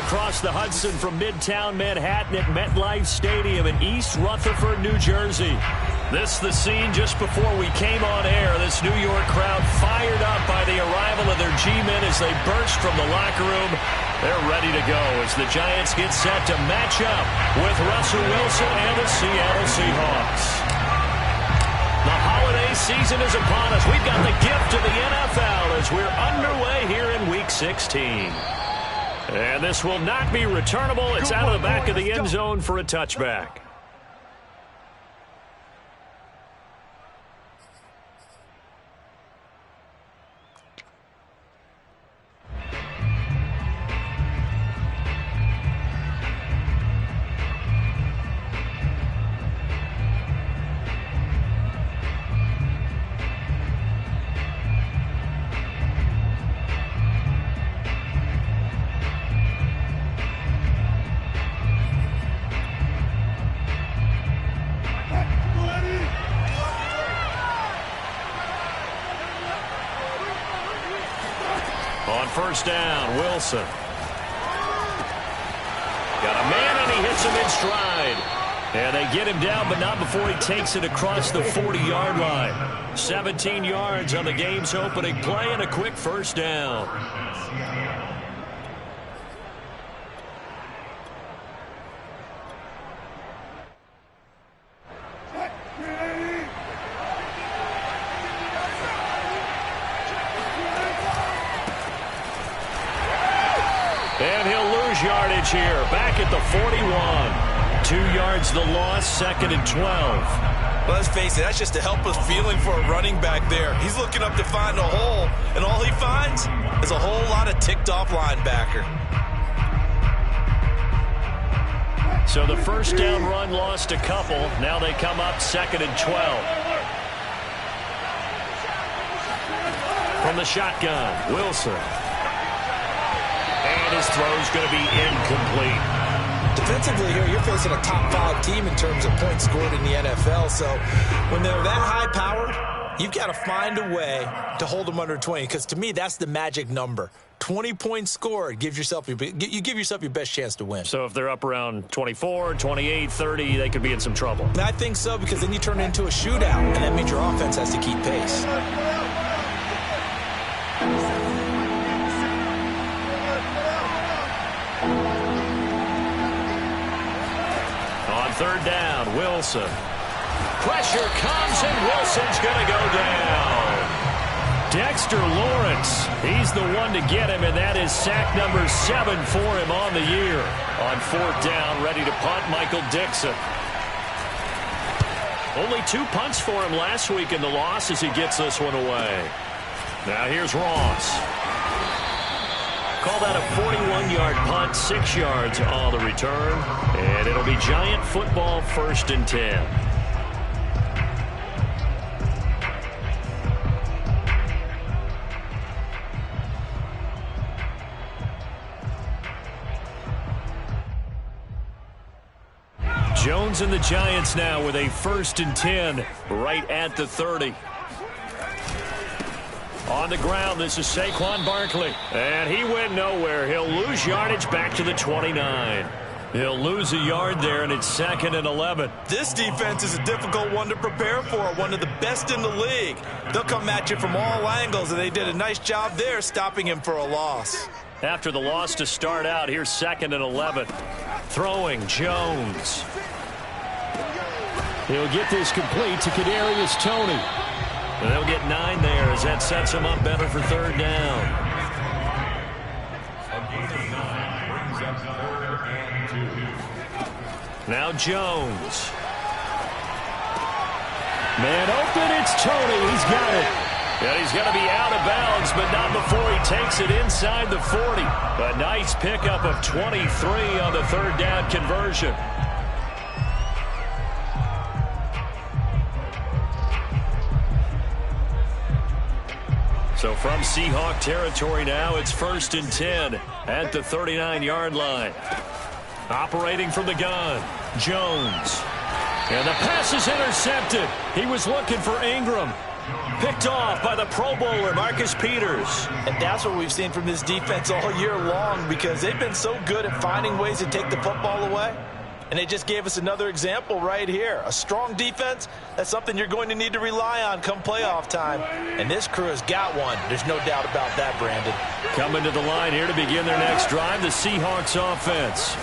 across the Hudson from Midtown Manhattan at MetLife Stadium in East Rutherford, New Jersey. This is the scene just before we came on air. This New York crowd fired up by the arrival of their G-men as they burst from the locker room. They're ready to go as the Giants get set to match up with Russell Wilson and the Seattle Seahawks. The holiday season is upon us. We've got the gift of the NFL as we're underway here in Week 16. And this will not be returnable. It's out of the back of the end zone for a touchback. On first down, Wilson. Got a man, and he hits him in stride. And they get him down, but not before he takes it across the 40-yard line. 17 yards on the game's opening play and a quick first down. And he'll lose yardage here. Back at the 41. 2 yards the loss, 2nd and 12. Well, let's face it, that's just a helpless feeling for a running back there. He's looking up to find a hole, and all he finds is a whole lot of ticked-off linebacker. So the first down run lost a couple. Now they come up 2nd and 12. From the shotgun, Wilson. And his throw's going to be incomplete. Defensively here, you're facing a top-5 team in terms of points scored in the NFL. So when they're that high-powered, you've got to find a way to hold them under 20. Because to me, that's the magic number. 20 points scored gives yourself you give yourself your best chance to win. So if they're up around 24, 28, 30, they could be in some trouble. I think so, because then you turn it into a shootout, and that means your offense has to keep pace. On third down, Wilson. Pressure comes, and Wilson's going to go down. Dexter Lawrence, he's the one to get him, and that is sack number 7 for him on the year. On fourth down, ready to punt, Michael Dixon. Only 2 punts for him last week in the loss as he gets this one away. Now here's Ross. Call that a 41-yard punt, 6 yards on the return, and it'll be Giant football, 1st and 10. Jones and the Giants now with a 1st and 10 right at the 30. On the ground, this is Saquon Barkley. And he went nowhere. He'll lose yardage back to the 29. He'll lose a yard there, and it's 2nd and 11. This defense is a difficult one to prepare for, one of the best in the league. They'll come at you from all angles, and they did a nice job there stopping him for a loss. After the loss to start out, here's 2nd and 11. Throwing, Jones. He'll get this complete to Kadarius Toney. And they'll get 9 there as that sets him up better for third down. Now Jones. Man open, it's Toney. He's got it. And he's going to be out of bounds, but not before he takes it inside the 40. A nice pickup of 23 on the third down conversion. So from Seahawk territory now, it's 1st and 10 at the 39-yard line. Operating from the gun, Jones. And the pass is intercepted. He was looking for Ingram. Picked off by the Pro Bowler, Marcus Peters. And that's what we've seen from this defense all year long, because they've been so good at finding ways to take the football away. And they just gave us another example right here. A strong defense, that's something you're going to need to rely on come playoff time. And this crew has got one. There's no doubt about that, Brandon. Coming to the line here to begin their next drive, the Seahawks offense.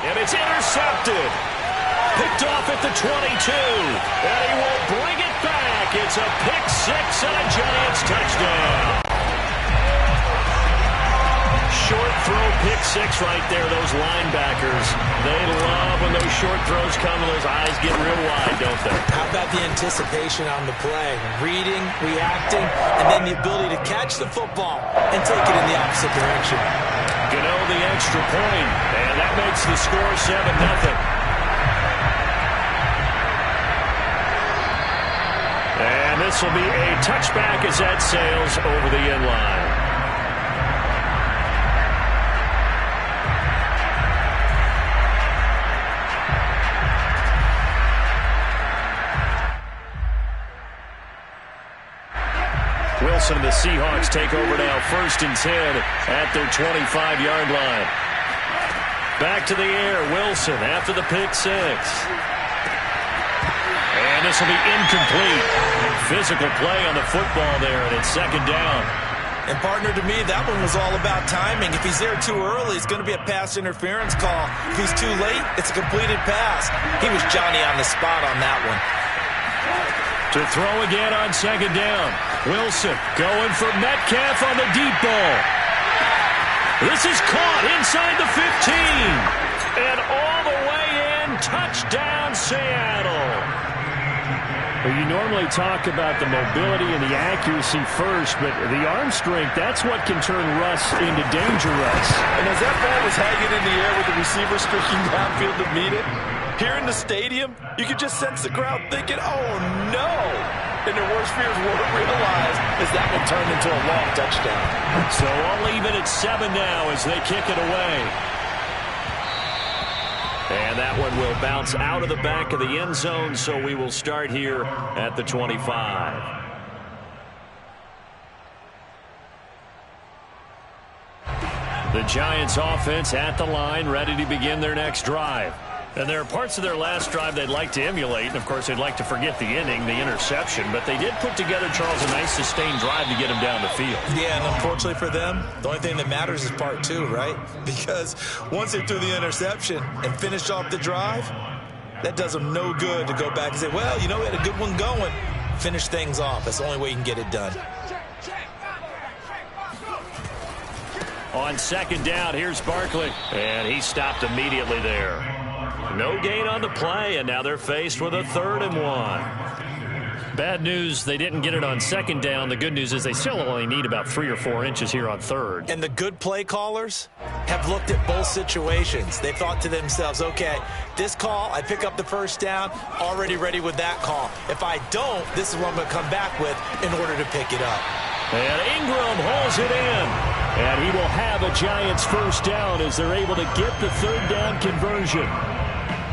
And it's intercepted. Picked off at the 22. And he will bring it back. It's a pick six and a Giants touchdown. Short throw, pick six right there. Those linebackers, they love when those short throws come and those eyes get real wide, don't they? How about the anticipation on the play? Reading, reacting, and then the ability to catch the football and take it in the opposite direction. Gano the extra point, and that makes the score 7-0. And this will be a touchback as that sails over the end line. Wilson and the Seahawks take over now, 1st and 10 at their 25-yard line. Back to the air, Wilson after the pick six. And this will be incomplete. Physical play on the football there, and it's 2nd down. And, partner, to me, that one was all about timing. If he's there too early, it's going to be a pass interference call. If he's too late, it's a completed pass. He was Johnny on the spot on that one. To throw again on 2nd down. Wilson going for Metcalf on the deep ball. This is caught inside the 15. And all the way in, touchdown Seattle. Well, you normally talk about the mobility and the accuracy first, but the arm strength, that's what can turn Russ into danger Russ. And as that ball was hanging in the air with the receiver streaking downfield to meet it, here in the stadium, you could just sense the crowd thinking, oh, no. And their worst fears weren't realized as that one turned into a long touchdown. So I'll leave it at 7 now as they kick it away. And that one will bounce out of the back of the end zone, so we will start here at the 25. The Giants offense at the line, ready to begin their next drive. And there are parts of their last drive they'd like to emulate. And, of course, they'd like to forget the inning, the interception. But they did put together, Charles, a nice sustained drive to get him down the field. Yeah, and unfortunately for them, the only thing that matters is part 2, right? Because once they threw the interception and finished off the drive, that does them no good to go back and say, well, you know, we had a good one going. Finish things off. That's the only way you can get it done. On 2nd down, here's Barkley. And he stopped immediately there. No gain on the play, and now they're faced with a 3rd and 1. Bad news, they didn't get it on 2nd down. The good news is they still only need about 3 or 4 inches here on 3rd. And the good play callers have looked at both situations. They thought to themselves, okay, this call, I pick up the 1st down, already ready with that call. If I don't, this is what I'm going to come back with in order to pick it up. And Ingram hauls it in. And he will have a Giants 1st down as they're able to get the 3rd down conversion.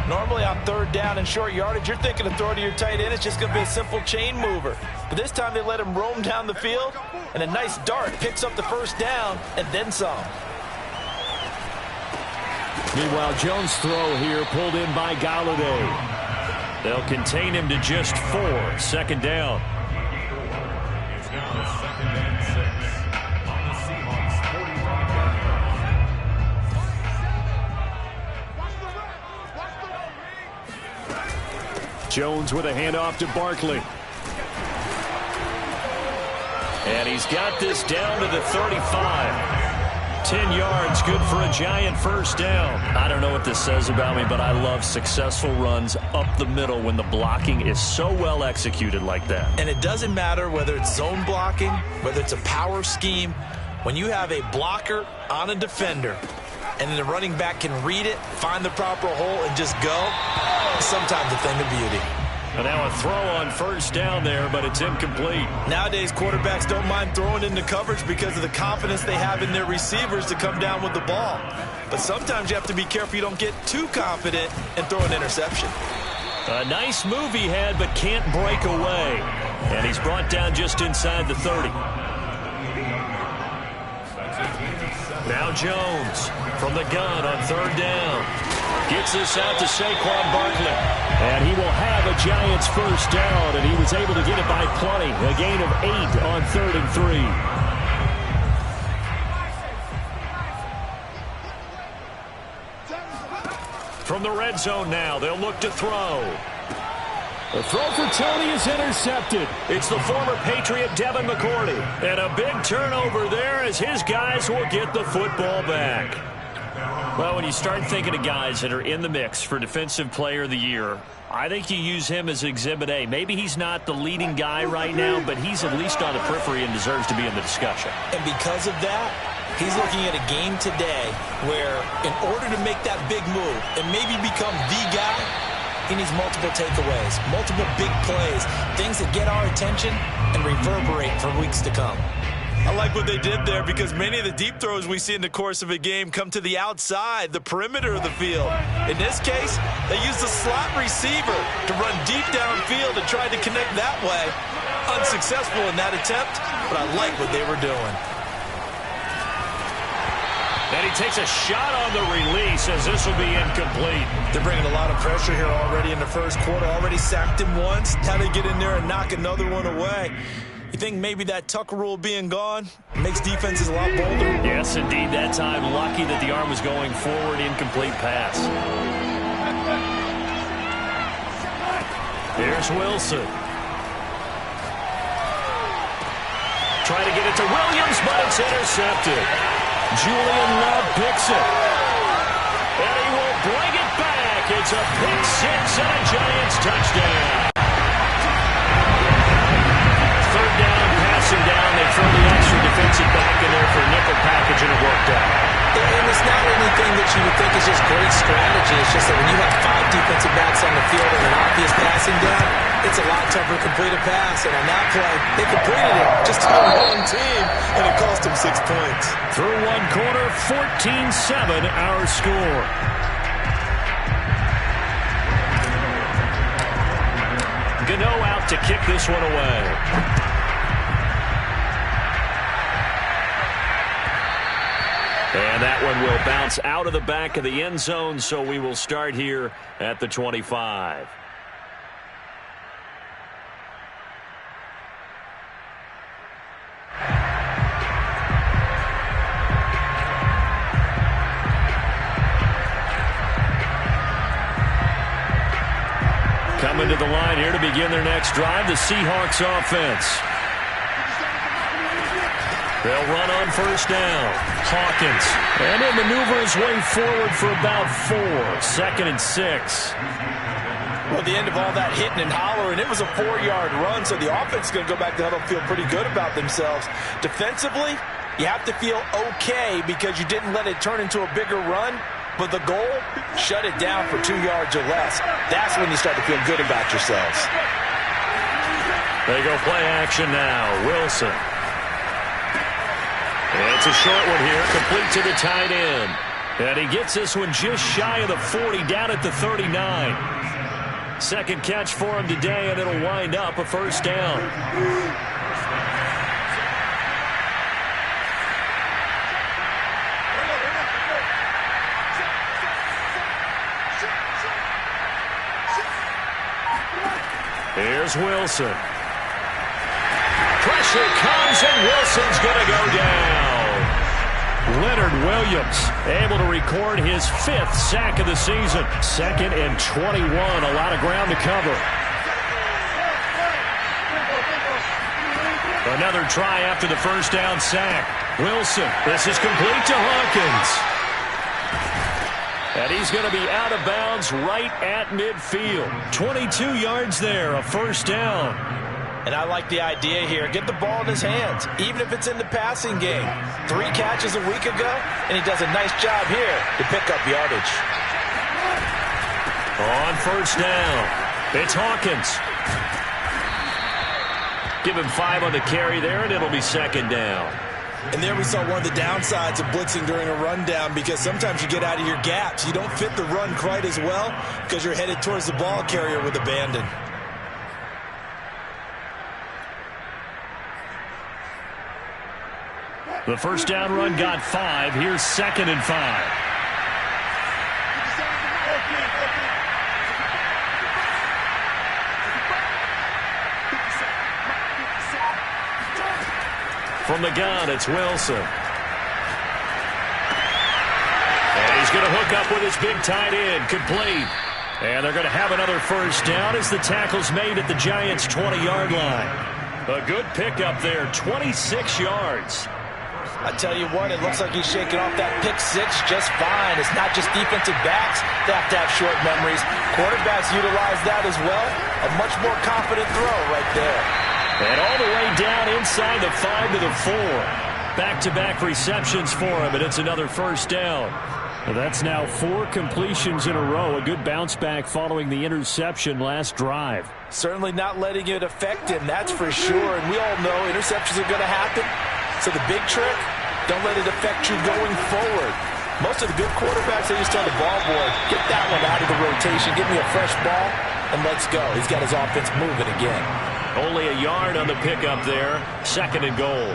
Normally on 3rd down and short yardage, you're thinking of throw to your tight end. It's just going to be a simple chain mover. But this time they let him roam down the field, and a nice dart picks up the 1st down and then some. Meanwhile, Jones' throw here pulled in by Galladay. They'll contain him to just 4. 2nd down. Jones with a handoff to Barkley. And he's got this down to the 35. 10 yards, good for a Giant 1st down. I don't know what this says about me, but I love successful runs up the middle when the blocking is so well executed like that. And it doesn't matter whether it's zone blocking, whether it's a power scheme. When you have a blocker on a defender, and the running back can read it, find the proper hole, and just go, sometimes a thing of beauty. And now a throw on 1st down there, but it's incomplete. Nowadays, quarterbacks don't mind throwing into coverage because of the confidence they have in their receivers to come down with the ball. But sometimes you have to be careful you don't get too confident and throw an interception. A nice move he had, but can't break away. And he's brought down just inside the 30. Now Jones from the gun on third down. Gets this out to Saquon Barkley. And he will have a Giants first down, and he was able to get it by plenty. A gain of 8 on 3rd and 3. From the red zone now, they'll look to throw. The throw for Tony is intercepted. It's the former Patriot Devin McCourty. And a big turnover there as his guys will get the football back. Well, when you start thinking of guys that are in the mix for Defensive Player of the Year, I think you use him as Exhibit A. Maybe he's not the leading guy right now, but he's at least on the periphery and deserves to be in the discussion. And because of that, he's looking at a game today where in order to make that big move and maybe become the guy, he needs multiple takeaways, multiple big plays, things that get our attention and reverberate for weeks to come. I like what they did there because many of the deep throws we see in the course of a game come to the outside, the perimeter of the field. In this case, they used the slot receiver to run deep downfield and tried to connect that way. Unsuccessful in that attempt, but I like what they were doing. And he takes a shot on the release as this will be incomplete. They're bringing a lot of pressure here already in the first quarter. Already sacked him once. Now they get in there and knock another one away. You think maybe that Tucker rule being gone makes defenses a lot bolder? Yes, indeed. That time, lucky that the arm was going forward. Incomplete pass. Here's Wilson. Try to get it to Williams, but it's intercepted. Julian Love picks it. And he will bring it back. It's a pick six and a Giants touchdown. Third down, passing down. They throw the extra defensive back in there for a nickel package, and it worked out. And it's not anything that you would think is just great strategy. It's just that when you have 5 defensive backs on the field and an obvious passing down, it's a lot tougher to complete a pass. And on that play, they completed it just on one team, and it cost them 6 points. Through one quarter, 14-7 our score. Gano out to kick this one away. And that one will bounce out of the back of the end zone, so we will start here at the 25. Coming to the line here to begin their next drive, the Seahawks offense. They'll run on first down. Hawkins. And he'll maneuver his way forward for about 4. 2nd and 6. Well, at the end of all that hitting and hollering, it was a 4-yard run, so the offense is going to go back to huddle and feel pretty good about themselves. Defensively, you have to feel okay because you didn't let it turn into a bigger run, but the goal, shut it down for 2 yards or less. That's when you start to feel good about yourselves. They go play action now. Wilson. It's a short one here, complete to the tight end. And he gets this one just shy of the 40, down at the 39. Second catch for him today, and it'll wind up a first down. Here's Wilson. Pressure comes, and Wilson's going to go down. Leonard Williams able to record his 5th sack of the season. 2nd and 21. A lot of ground to cover. Another try after the first down sack. Wilson, this is complete to Hawkins. And he's going to be out of bounds right at midfield. 22 yards there, a first down. And I like the idea here. Get the ball in his hands, even if it's in the passing game. 3 catches a week ago, and he does a nice job here to pick up yardage. On first down, it's Hawkins. Give him 5 on the carry there, and it'll be 2nd down. And there we saw one of the downsides of blitzing during a rundown, because sometimes you get out of your gaps. You don't fit the run quite as well because you're headed towards the ball carrier with abandon. The first down run got 5. Here's 2nd and 5. From the gun, it's Wilson. And he's going to hook up with his big tight end, complete. And they're going to have another first down as the tackle's made at the Giants' 20-yard line. A good pickup there, 26 yards. I tell you what, it looks like he's shaking off that pick six just fine. It's not just defensive backs that have to have short memories. Quarterbacks utilize that as well. A much more confident throw right there. And all the way down inside the 5 to the 4. Back-to-back receptions for him, and it's another first down. Well, that's now 4 completions in a row. A good bounce back following the interception last drive. Certainly not letting it affect him, that's for sure. And we all know interceptions are going to happen. So the big trick, don't let it affect you going forward. Most of the good quarterbacks, they just tell the ball boy, get that one out of the rotation, give me a fresh ball, and let's go. He's got his offense moving again. Only a yard on the pickup there. 2nd and goal.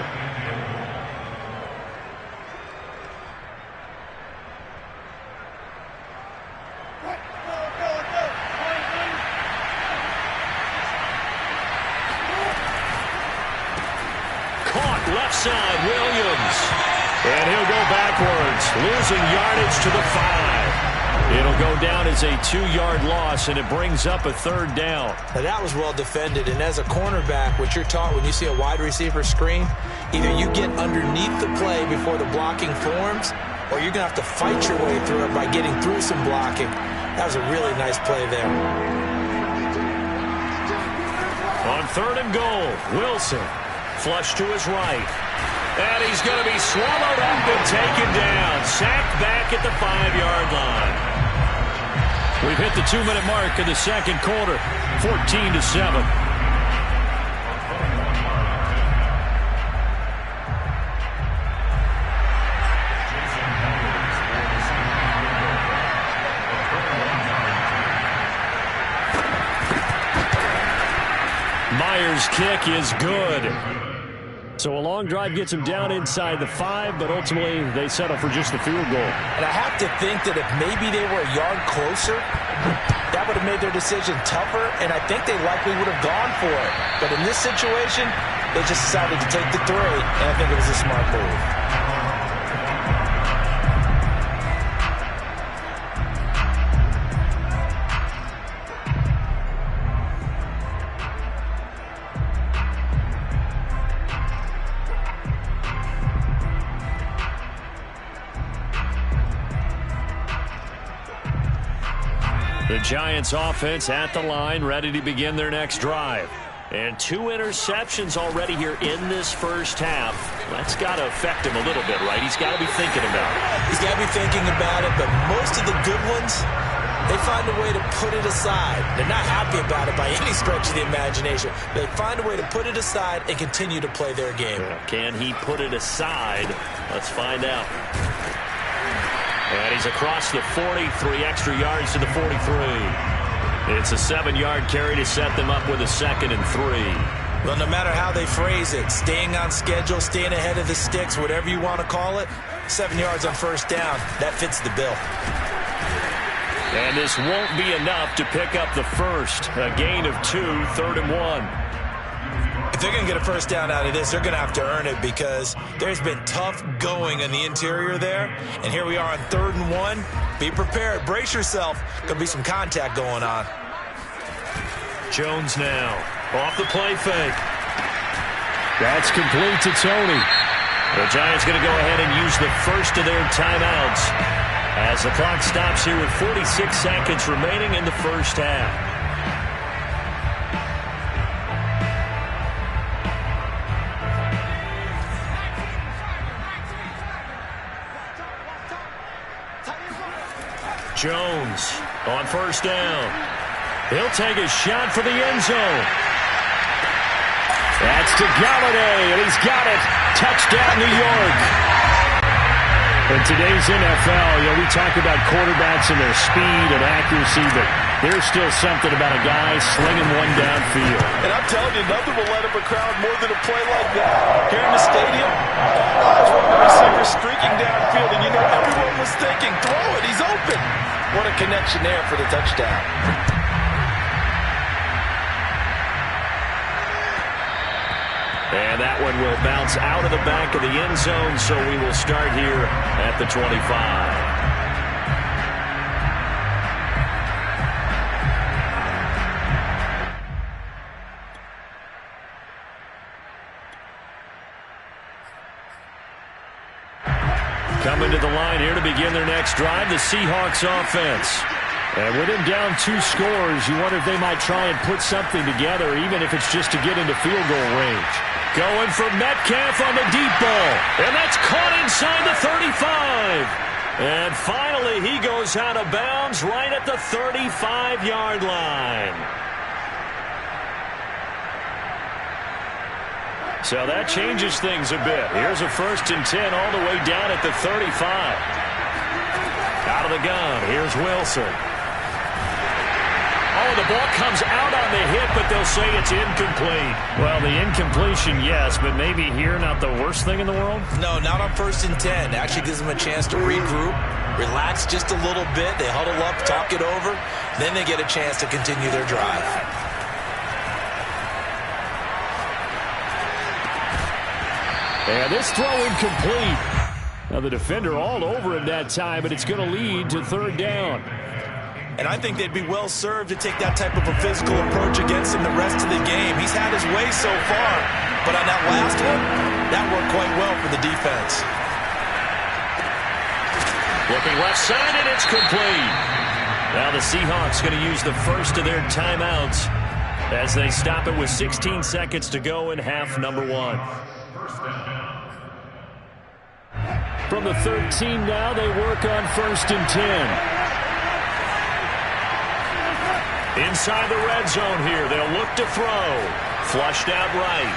Caught left side, Williams. And he'll go backwards, losing yardage to the 5. It'll go down as a 2-yard loss, and it brings up a 3rd down. Now that was well defended, and as a cornerback, what you're taught when you see a wide receiver screen, either you get underneath the play before the blocking forms, or you're going to have to fight your way through it by getting through some blocking. That was a really nice play there. On 3rd and goal, Wilson. Flush to his right. And he's going to be swallowed up and taken down. Sacked back at the 5-yard line. We've hit the 2-minute mark in the second quarter. 14-7. Myers' kick is good. So a long drive gets him down inside the 5, but ultimately they settle for just the field goal. And I have to think that if maybe they were a yard closer, that would have made their decision tougher, and I think they likely would have gone for it. But in this situation, they just decided to take the 3, and I think it was a smart move. The Giants offense at the line, ready to begin their next drive. And 2 interceptions already here in this first half. That's got to affect him a little bit, right? He's got to be thinking about it. He's got to be thinking about it, but most of the good ones, they find a way to put it aside. They're not happy about it by any stretch of the imagination. They find a way to put it aside and continue to play their game. Can he put it aside? Let's find out. And he's across the 40, 3 extra yards to the 43. It's a 7-yard carry to set them up with a 2nd and 3. Well, no matter how they phrase it, staying on schedule, staying ahead of the sticks, whatever you want to call it, 7 yards on first down, that fits the bill. And this won't be enough to pick up the first. A gain of 2, 3rd and 1. If they're going to get a first down out of this, they're going to have to earn it, because there's been tough going in the interior there. And here we are on 3rd and 1. Be prepared. Brace yourself. Going to be some contact going on. Jones now. Off the play fake. That's complete to Tony. The Giants going to go ahead and use the first of their timeouts as the clock stops here with 46 seconds remaining in the first half. Jones on first down. He'll take a shot for the end zone. That's to Galladay, and he's got it. Touchdown, New York. In today's NFL, we talk about quarterbacks and their speed and accuracy, but there's still something about a guy slinging one downfield. And I'm telling you, nothing will let up a crowd more than a play like that. Here in the stadium, all eyes were on the receiver streaking downfield, and everyone was thinking, throw it, he's open. What a connection there for the touchdown. And that one will bounce out of the back of the end zone, so we will start here at the 25. Coming to the line here to begin their next drive, the Seahawks offense. And with him down 2 scores, you wonder if they might try and put something together, even if it's just to get into field goal range. Going for Metcalf on the deep ball. And that's caught inside the 35. And finally, he goes out of bounds right at the 35-yard line. So that changes things a bit. Here's a 1st and 10 all the way down at the 35. Out of the gun, here's Wilson. Oh, the ball comes out on the hit, but they'll say it's incomplete. Well, the incompletion, yes, but maybe here not the worst thing in the world? No, not on 1st and 10. Actually gives them a chance to regroup, relax just a little bit. They huddle up, talk it over. Then they get a chance to continue their drive. And this throw incomplete. Now the defender all over him that time, but it's going to lead to 3rd down. And I think they'd be well served to take that type of a physical approach against him the rest of the game. He's had his way so far, but on that last one, that worked quite well for the defense. Looking left side, and it's complete. Now the Seahawks going to use the first of their timeouts as they stop it with 16 seconds to go in half number 1. From the 13 now, they work on 1st and 10. Inside the red zone here, they'll look to throw. Flushed out right.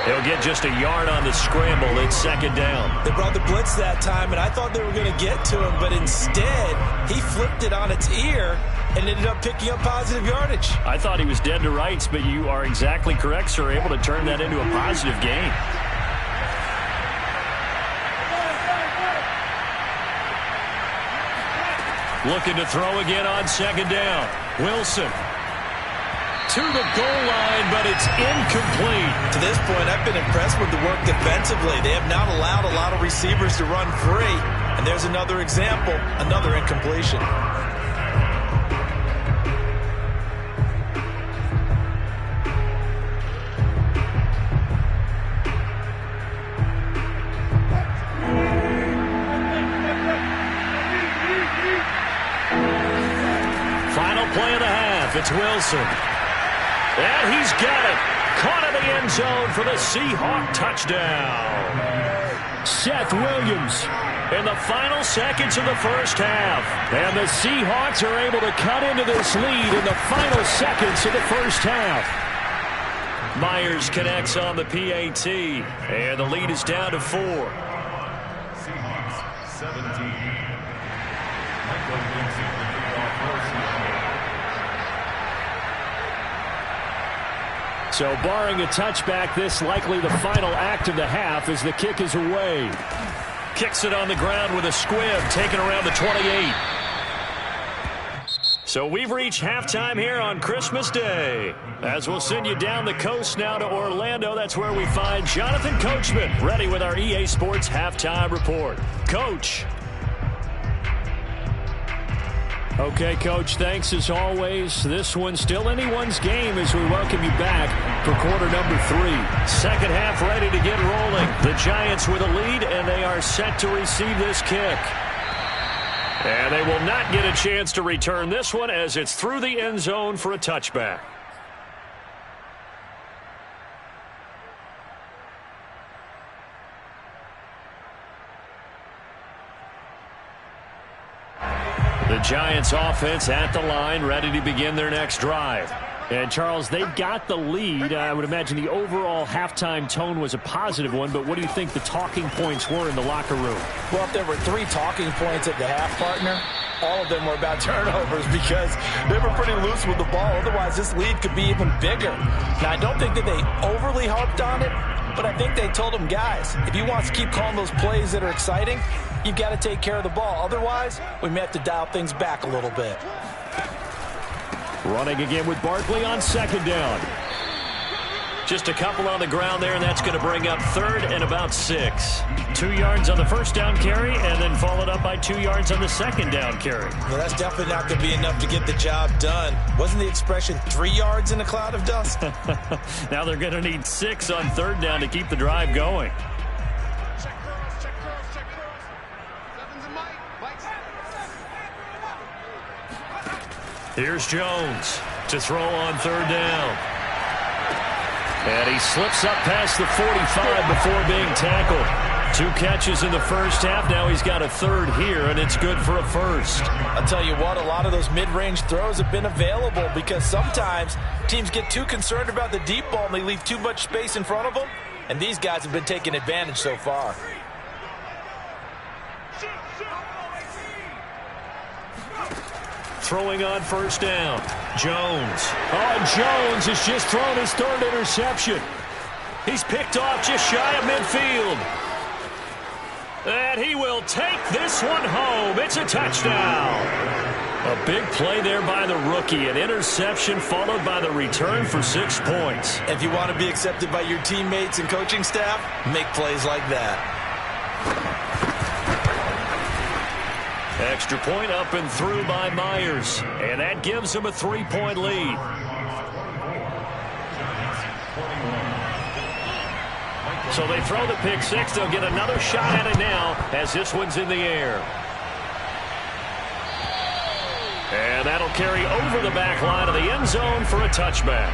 He'll get just a yard on the scramble. It's 2nd down. They brought the blitz that time, and I thought they were going to get to him, but instead, he flipped it on its ear and ended up picking up positive yardage. I thought he was dead to rights, but you are exactly correct, sir. Able to turn that into a positive gain. Looking to throw again on 2nd down. Wilson to the goal line, but it's incomplete. To this point, I've been impressed with the work defensively. They have not allowed a lot of receivers to run free. And there's another example, another incompletion. Play of the half. It's Wilson. And he's got it. Caught in the end zone for the Seahawk touchdown. Seth Williams in the final seconds of the first half. And the Seahawks are able to cut into this lead in the final seconds of the first half. Myers connects on the PAT. And the lead is down to 4. Seahawks 17. So barring a touchback, this likely the final act of the half as the kick is away. Kicks it on the ground with a squib, taken around the 28. So we've reached halftime here on Christmas Day. As we'll send you down the coast now to Orlando, that's where we find Jonathan Coachman, ready with our EA Sports Halftime Report. Coach. Okay, Coach, thanks as always. This one's still anyone's game as we welcome you back for quarter number 3. Second half ready to get rolling. The Giants with a lead, and they are set to receive this kick. And they will not get a chance to return this one as it's through the end zone for a touchback. The Giants offense at the line, ready to begin their next drive. And, Charles, they've got the lead. I would imagine the overall halftime tone was a positive one, but what do you think the talking points were in the locker room? Well, if there were 3 talking points at the half, partner, all of them were about turnovers because they were pretty loose with the ball. Otherwise, this lead could be even bigger. Now, I don't think that they overly harped on it, but I think they told them, guys, if you want to keep calling those plays that are exciting, you've got to take care of the ball. Otherwise, we may have to dial things back a little bit. Running again with Barkley on second down. Just a couple on the ground there, and that's going to bring up third and about 6. 2 yards on the first down carry, and then followed up by 2 yards on the second down carry. Well, that's definitely not going to be enough to get the job done. Wasn't the expression 3 yards in a cloud of dust? Now they're going to need 6 on third down to keep the drive going. Here's Jones to throw on third down. And he slips up past the 45 before being tackled. 2 catches in the first half. Now he's got a third here, and it's good for a first. I'll tell you what, a lot of those mid-range throws have been available because sometimes teams get too concerned about the deep ball and they leave too much space in front of them. And these guys have been taking advantage so far. Throwing on first down. Jones. Oh, Jones has just thrown his third interception. He's picked off just shy of midfield. And he will take this one home. It's a touchdown. A big play there by the rookie. An interception followed by the return for 6 points. If you want to be accepted by your teammates and coaching staff, make plays like that. Extra point up and through by Myers. And that gives him a 3-point lead. So they throw the pick 6. They'll get another shot at it now as this one's in the air. And that'll carry over the back line of the end zone for a touchback.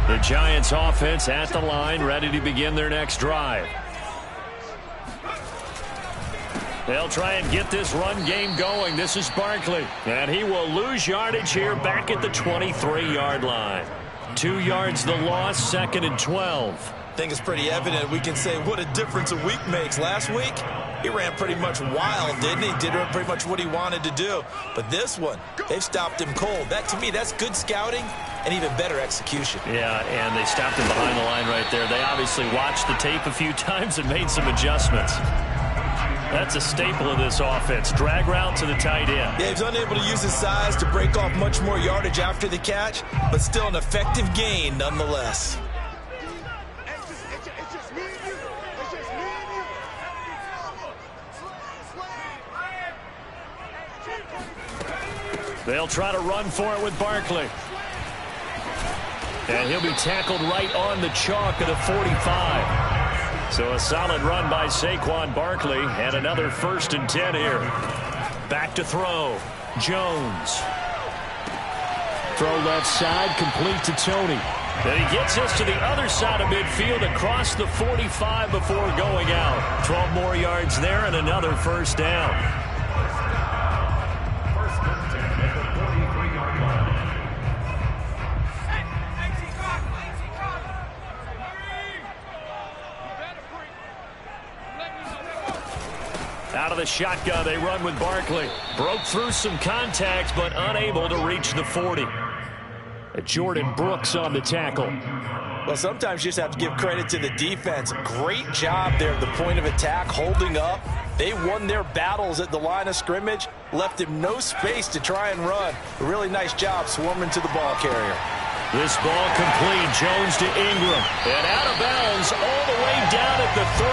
The Giants offense at the line, ready to begin their next drive. They'll try and get this run game going. This is Barkley, and he will lose yardage here back at the 23-yard line. 2 yards the loss, 2nd and 12. I think it's pretty evident. We can say what a difference a week makes. Last week, he ran pretty much wild, didn't he? Did pretty much what he wanted to do. But this one, they've stopped him cold. That, to me, that's good scouting and even better execution. Yeah, and they stopped him behind the line right there. They obviously watched the tape a few times and made some adjustments. That's a staple of this offense. Drag route to the tight end. Yeah, he's unable to use his size to break off much more yardage after the catch, but still an effective gain nonetheless. They'll try to run for it with Barkley. And he'll be tackled right on the chalk at a 45. So a solid run by Saquon Barkley, and another 1st and 10 here. Back to throw. Jones. Throw left side, complete to Tony. And he gets us to the other side of midfield across the 45 before going out. 12 more yards there and another 1st down. Out of the shotgun, they run with Barkley. Broke through some contacts, but unable to reach the 40. Jordan Brooks on the tackle. Well, sometimes you just have to give credit to the defense. Great job there at the point of attack, holding up. They won their battles at the line of scrimmage, left him no space to try and run. A really nice job swarming to the ball carrier. This ball complete. Jones to Ingram. And out of bounds all the way down at the 3.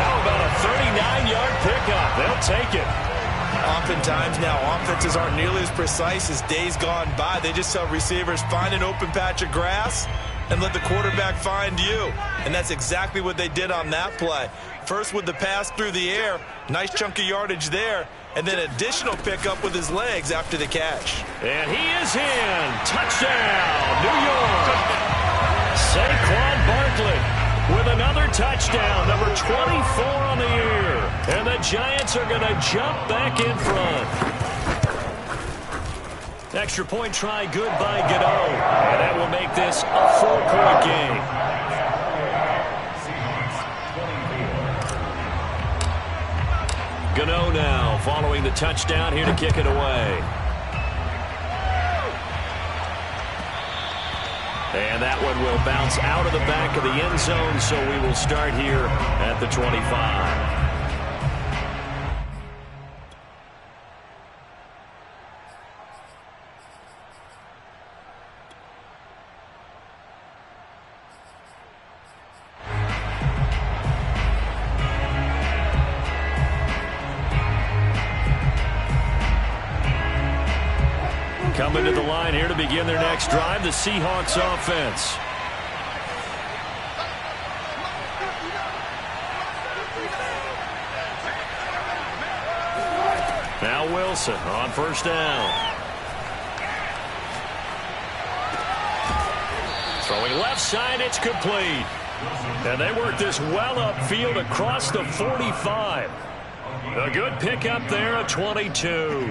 How about a 39-yard pickup? They'll take it. Oftentimes now, offenses aren't nearly as precise as days gone by. They just tell receivers, find an open patch of grass and let the quarterback find you. And that's exactly what they did on that play. First with the pass through the air. Nice chunk of yardage there. And then additional pickup with his legs after the catch. And he is in. Touchdown, New York. Saquon another touchdown, number 24 on the year. And the Giants are going to jump back in front. Extra point try good by Gano. And that will make this a 4-point game. Gano now following the touchdown here to kick it away. And that one will bounce out of the back of the end zone, so we will start here at the 25. Coming to the line here to begin their next drive, the Seahawks offense. Now Wilson on first down. Throwing left side, it's complete. And they work this well upfield across the 45. A good pickup there at 22.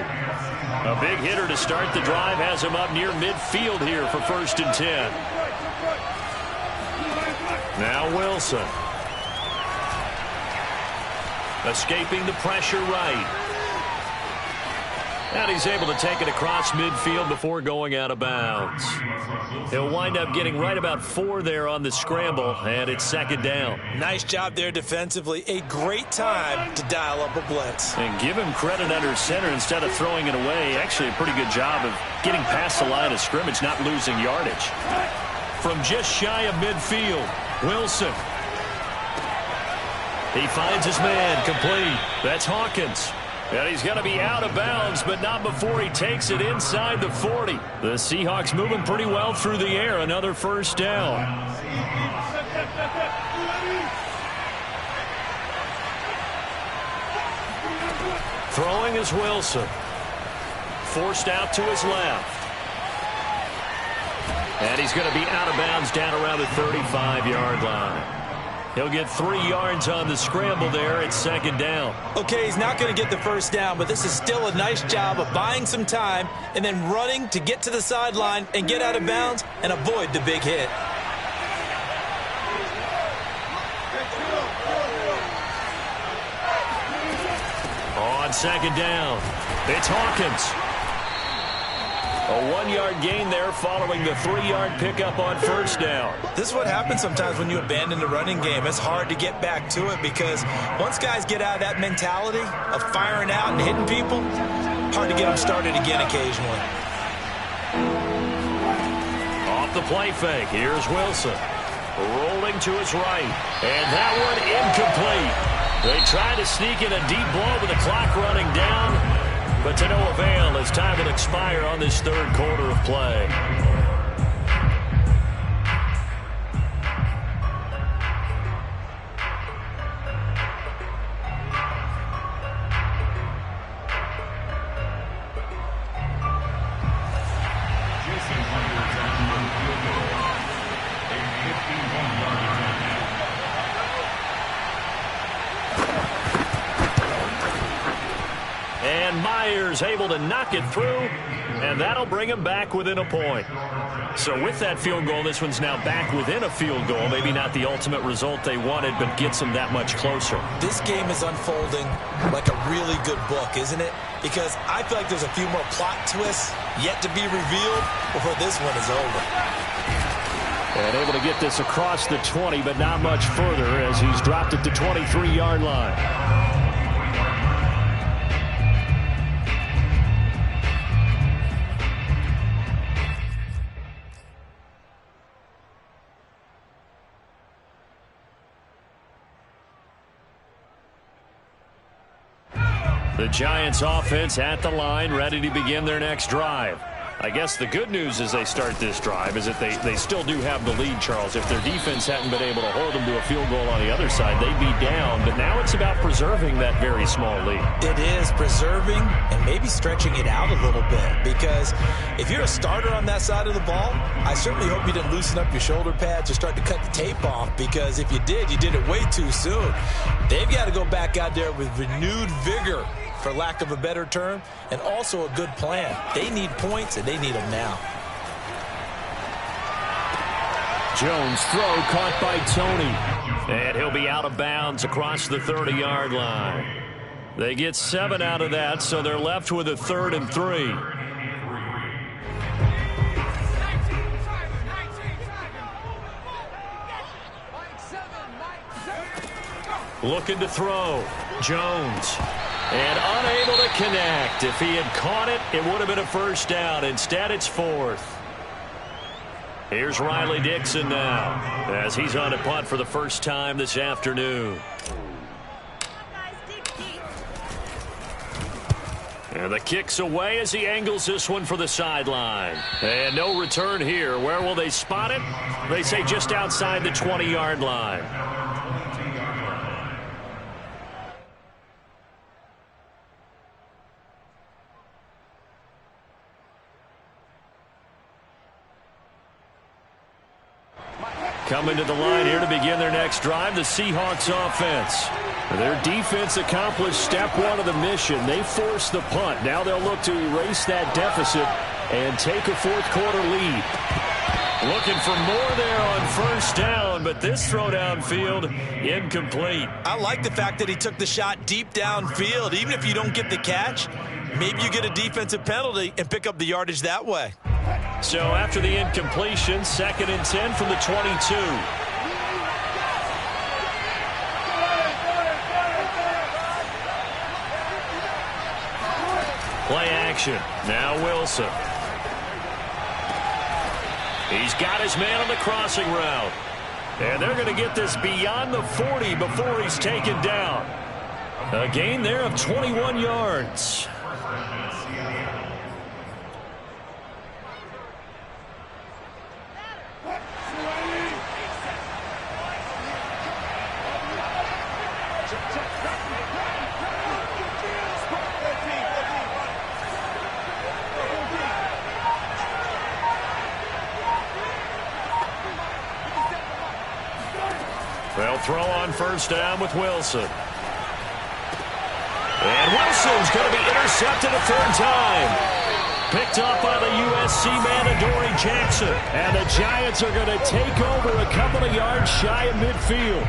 A big hitter to start the drive has him up near midfield here for 1st and 10. Now Wilson. Escaping the pressure right. And he's able to take it across midfield before going out of bounds. He'll wind up getting right about 4 there on the scramble, and it's 2nd down. Nice job there defensively. A great time to dial up a blitz. And give him credit under center instead of throwing it away. Actually a pretty good job of getting past the line of scrimmage, not losing yardage. From just shy of midfield, Wilson. He finds his man, complete. That's Hawkins. And he's going to be out of bounds, but not before he takes it inside the 40. The Seahawks moving pretty well through the air. Another 1st down. Throwing is Wilson. Forced out to his left. And he's going to be out of bounds down around the 35-yard line. He'll get 3 yards on the scramble there at 2nd down. Okay, he's not going to get the 1st down, but this is still a nice job of buying some time and then running to get to the sideline and get out of bounds and avoid the big hit. On 2nd down, it's Hawkins. A 1-yard gain there following the 3-yard pickup on 1st down. This is what happens sometimes when you abandon the running game. It's hard to get back to it because once guys get out of that mentality of firing out and hitting people, hard to get them started again occasionally. Off the play fake, here's Wilson. Rolling to his right, and that one incomplete. They try to sneak in a deep blow with the clock running down, but to no avail as time will expire on this 3rd quarter of play. And Myers able to knock it through, and that'll bring him back within a point. So with that field goal, this one's now back within a field goal. Maybe not the ultimate result they wanted, but gets them that much closer. This game is unfolding like a really good book, isn't it? Because I feel like there's a few more plot twists yet to be revealed before this one is over. And able to get this across the 20, but not much further as he's dropped at the 23-yard line. The Giants offense at the line, ready to begin their next drive. I guess the good news as they start this drive is that they still do have the lead, Charles. If their defense hadn't been able to hold them to a field goal on the other side, they'd be down. But now it's about preserving that very small lead. It is preserving and maybe stretching it out a little bit, because if you're a starter on that side of the ball, I certainly hope you didn't loosen up your shoulder pads or start to cut the tape off, because if you did, you did it way too soon. They've got to go back out there with renewed vigor, for lack of a better term, and also a good plan. They need points, and they need them now. Jones' throw caught by Tony. And he'll be out of bounds across the 30-yard line. They get 7 out of that, so they're left with a 3rd and 3. Looking to throw. Jones. And unable to connect. If he had caught it, it would have been a first down. Instead, it's 4th. Here's Riley Dixon now, as he's on a punt for the first time this afternoon. And the kick's away as he angles this one for the sideline. And no return here. Where will they spot it? They say just outside the 20-yard line. Coming to the line here to begin their next drive, the Seahawks offense. Their defense accomplished step 1 of the mission. They forced the punt. Now they'll look to erase that deficit and take a 4th-quarter lead. Looking for more there on first down, but this throw downfield, incomplete. I like the fact that he took the shot deep downfield. Even if you don't get the catch, maybe you get a defensive penalty and pick up the yardage that way. So after the incompletion, 2nd and 10 from the 22. Play action. Now Wilson. He's got his man on the crossing route. And they're going to get this beyond the 40 before he's taken down. A gain there of 21 yards. They'll throw on first down with Wilson. And Wilson's going to be intercepted a 3rd time. Picked up by the USC man, Adoree Jackson. And the Giants are going to take over a couple of yards shy of midfield.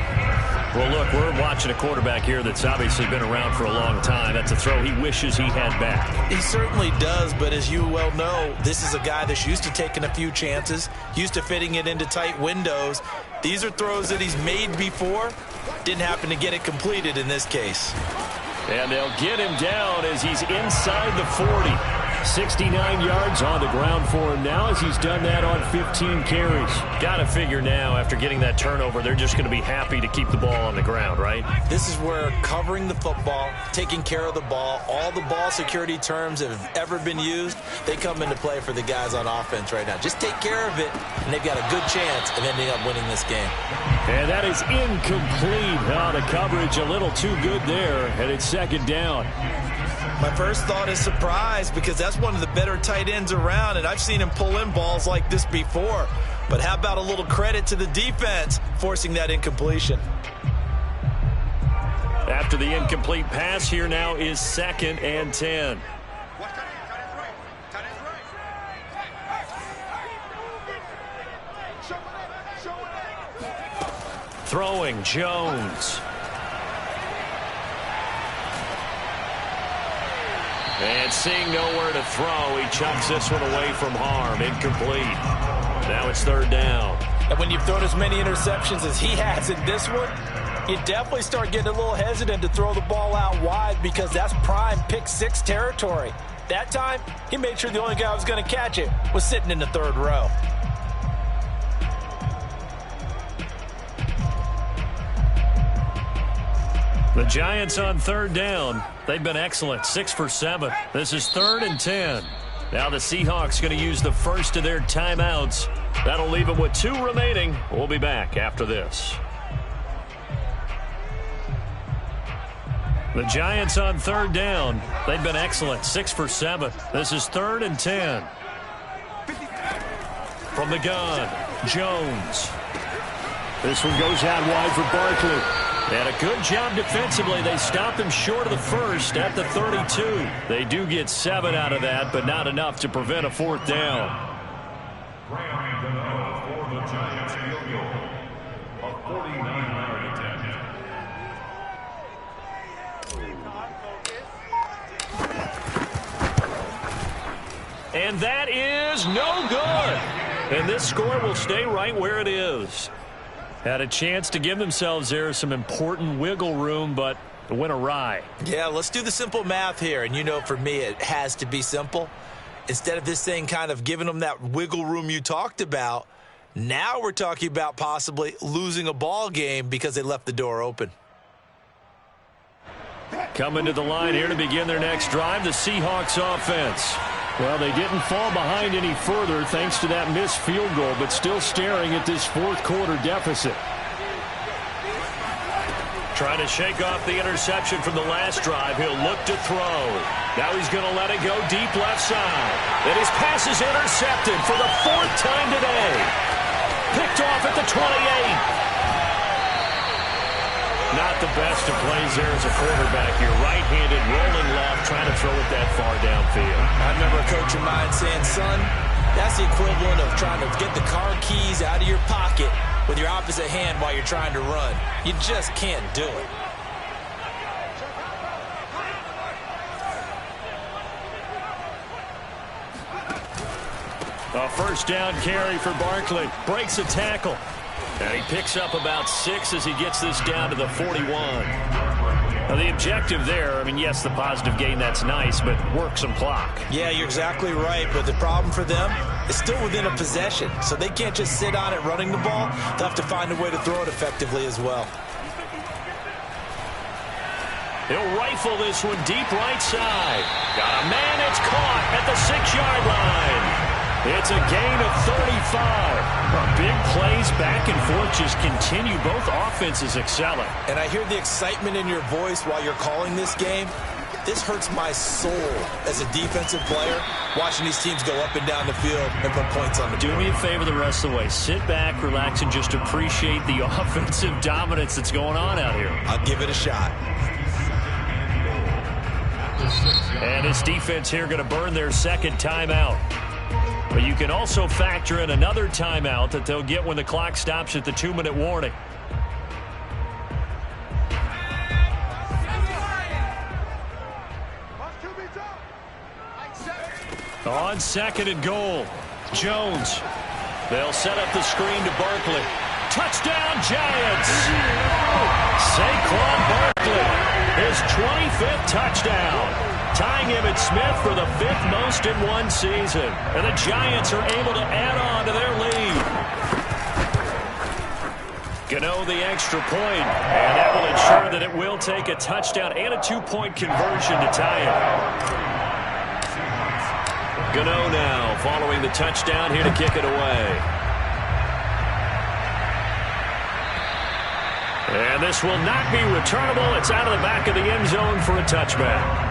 Well, look, we're watching a quarterback here that's obviously been around for a long time. That's a throw he wishes he had back. He certainly does, but as you well know, this is a guy that's used to taking a few chances, used to fitting it into tight windows. These are throws that he's made before. Didn't happen to get it completed in this case. And they'll get him down as he's inside the 40. 69 yards on the ground for him now as he's done that on 15 carries. Got to figure now after getting that turnover, they're just going to be happy to keep the ball on the ground, right? This is where covering the football, taking care of the ball, all the ball security terms that have ever been used, they come into play for the guys on offense right now. Just take care of it, and they've got a good chance of ending up winning this game. And that is incomplete. The coverage a little too good there, and it's 2nd down. My first thought is surprise, because that's one of the better tight ends around, and I've seen him pull in balls like this before. But how about a little credit to the defense forcing that incompletion? After the incomplete pass, here now is 2nd and 10. Throwing, Jones. And seeing nowhere to throw, he chucks this one away from harm. Incomplete. Now it's 3rd down. And when you've thrown as many interceptions as he has in this one, you definitely start getting a little hesitant to throw the ball out wide, because that's prime pick 6 territory. That time, he made sure the only guy who was going to catch it was sitting in the 3rd row. The Giants on 3rd down. They've been excellent. 6 for 7. This is 3rd and 10. Now the Seahawks going to use the first of their timeouts. That'll leave them with 2 remaining. We'll be back after this. The Giants on 3rd down. They've been excellent, 6 for 7. This is 3rd and 10. From the gun, Jones. This one goes out wide for Barkley. And a good job defensively. They stopped him short of the first at the 32. They do get 7 out of that, but not enough to prevent a 4th down. And that is no good. And this score will stay right where it is. Had a chance to give themselves there some important wiggle room, but it went awry. Yeah, let's do the simple math here. And you know, for me, it has to be simple. Instead of this thing kind of giving them that wiggle room you talked about, now we're talking about possibly losing a ball game because they left the door open. Coming to the line here to begin their next drive, the Seahawks offense. Well, they didn't fall behind any further thanks to that missed field goal, but still staring at this 4th quarter deficit. Trying to shake off the interception from the last drive. He'll look to throw. Now he's going to let it go deep left side. And his pass is intercepted for the 4th time today. Picked off at the 28. Not the best of plays there as a quarterback. You're right-handed, rolling left, trying to throw it that far downfield. I remember a coach of mine saying, son, that's the equivalent of trying to get the car keys out of your pocket with your opposite hand while you're trying to run. You just can't do it. A 1st down carry for Barkley. Breaks a tackle. And he picks up about 6 as he gets this down to the 41. Now the objective there, I mean, yes, the positive gain, that's nice, but work some clock. Yeah, you're exactly right, but the problem for them is still within a possession, so they can't just sit on it running the ball. They'll have to find a way to throw it effectively as well. He'll rifle this one deep right side. Got a man, it's caught at the 6-yard line. It's a gain of 35. Big plays back and forth just continue. Both offenses excelling. And I hear the excitement in your voice while you're calling this game. This hurts my soul as a defensive player, watching these teams go up and down the field and put points on the board. Do me a favor the rest of the way. Sit back, relax, and just appreciate the offensive dominance that's going on out here. I'll give it a shot. And this defense here going to burn their 2nd timeout. But you can also factor in another timeout that they'll get when the clock stops at the 2-minute warning. On 2nd and goal, Jones. They'll set up the screen to Barkley. Touchdown, Giants! Saquon Barkley, his 25th touchdown. Tying Emmitt Smith for the 5th most in one season. And the Giants are able to add on to their lead. Gano the extra point, and that will ensure that it will take a touchdown and a 2-point conversion to tie it. Gano now following the touchdown here to kick it away. And this will not be returnable. It's out of the back of the end zone for a touchback.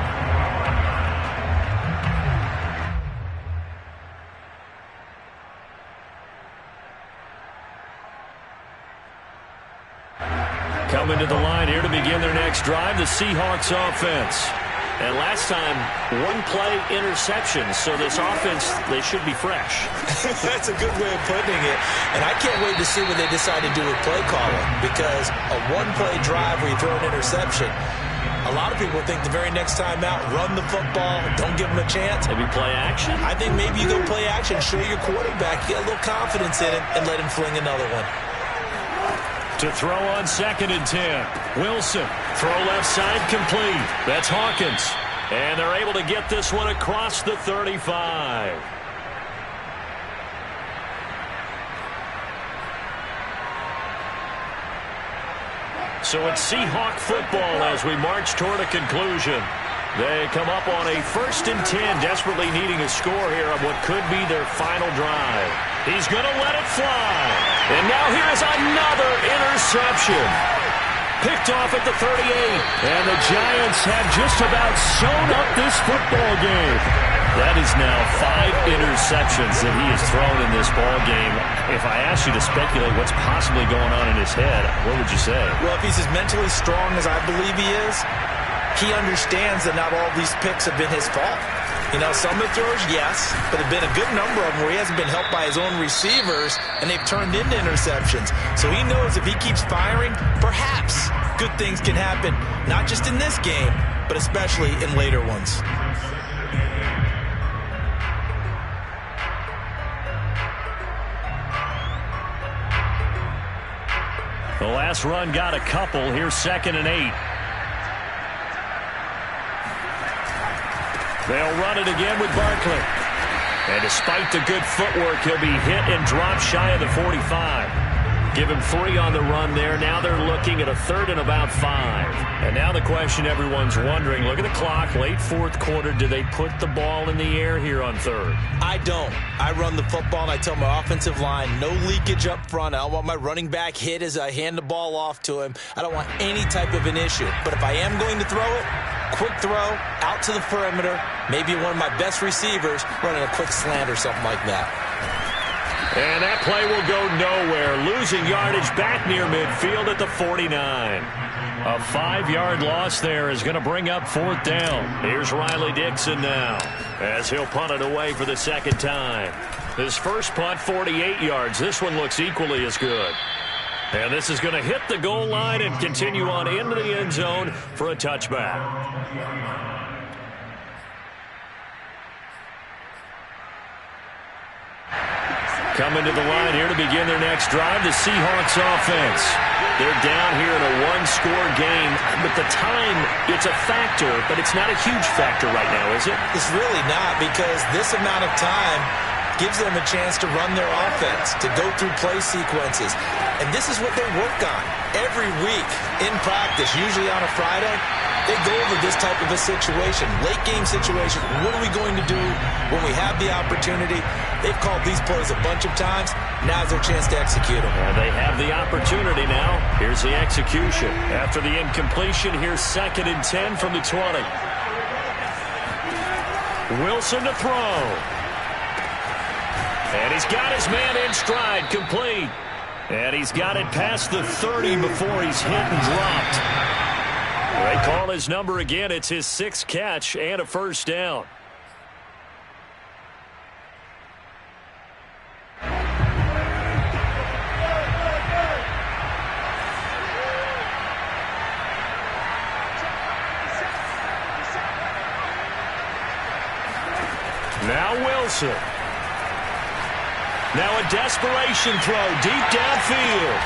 Coming to the line here to begin their next drive, the Seahawks offense. And last time, 1-play interception, so this offense, they should be fresh. That's a good way of putting it. And I can't wait to see what they decide to do with play calling, because a 1-play drive where you throw an interception, a lot of people think the very next time out, run the football, don't give them a chance. Maybe play action? I think maybe you go play action, show your quarterback, get a little confidence in him, and let him fling another one. To throw on 2nd and 10. Wilson, throw left side complete. That's Hawkins. And they're able to get this one across the 35. So it's Seahawk football as we march toward a conclusion. They come up on a 1st and 10, desperately needing a score here on what could be their final drive. He's going to let it fly. And now here's another interception. Picked off at the 38. And the Giants have just about sewn up this football game. That is now 5 interceptions that he has thrown in this ball game. If I asked you to speculate what's possibly going on in his head, what would you say? Well, if he's as mentally strong as I believe he is, he understands that not all these picks have been his fault. You know, some of the throws, yes, but there have been a good number of them where he hasn't been helped by his own receivers, and they've turned into interceptions. So he knows if he keeps firing, perhaps good things can happen, not just in this game, but especially in later ones. The last run got a couple. Here's 2nd and 8. They'll run it again with Barkley. And despite the good footwork, he'll be hit and dropped shy of the 45. Give him 3 on the run there. Now they're looking at a 3rd and about 5. And now the question everyone's wondering, look at the clock, late 4th quarter, do they put the ball in the air here on 3rd? I don't. I run the football and I tell my offensive line, no leakage up front. I don't want my running back hit as I hand the ball off to him. I don't want any type of an issue. But if I am going to throw it, quick throw, out to the perimeter, maybe one of my best receivers running a quick slant or something like that. And that play will go nowhere. Losing yardage back near midfield at the 49. A 5-yard loss there is going to bring up 4th down. Here's Riley Dixon now as he'll punt it away for the 2nd time. His first punt, 48 yards. This one looks equally as good. And this is going to hit the goal line and continue on into the end zone for a touchback. Coming to the line here to begin their next drive, the Seahawks offense. They're down here in a 1-score game, but the time, it's a factor, but it's not a huge factor right now, is it? It's really not, because this amount of time gives them a chance to run their offense, to go through play sequences. And this is what they work on every week in practice, usually on a Friday. They go over this type of a situation, late game situation. What are we going to do when we have the opportunity? They've called these plays a bunch of times. Now's their chance to execute them. And they have the opportunity now. Here's the execution. After the incompletion, here's 2nd and 10 from the 20. Wilson to throw. And he's got his man in stride, complete. And he's got it past the 30 before he's hit and dropped. They call his number again. It's his 6th catch and a 1st down. Now Wilson. Now a desperation throw deep downfield.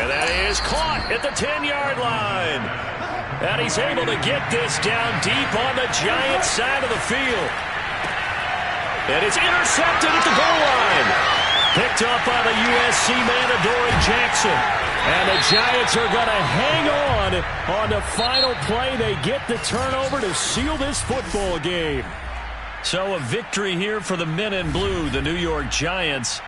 And that is caught at the 10-yard line. And he's able to get this down deep on the Giants side of the field. And it's intercepted at the goal line. Picked up by the USC man, Adoree Jackson. And the Giants are going to hang on the final play. They get the turnover to seal this football game. So a victory here for the men in blue, the New York Giants.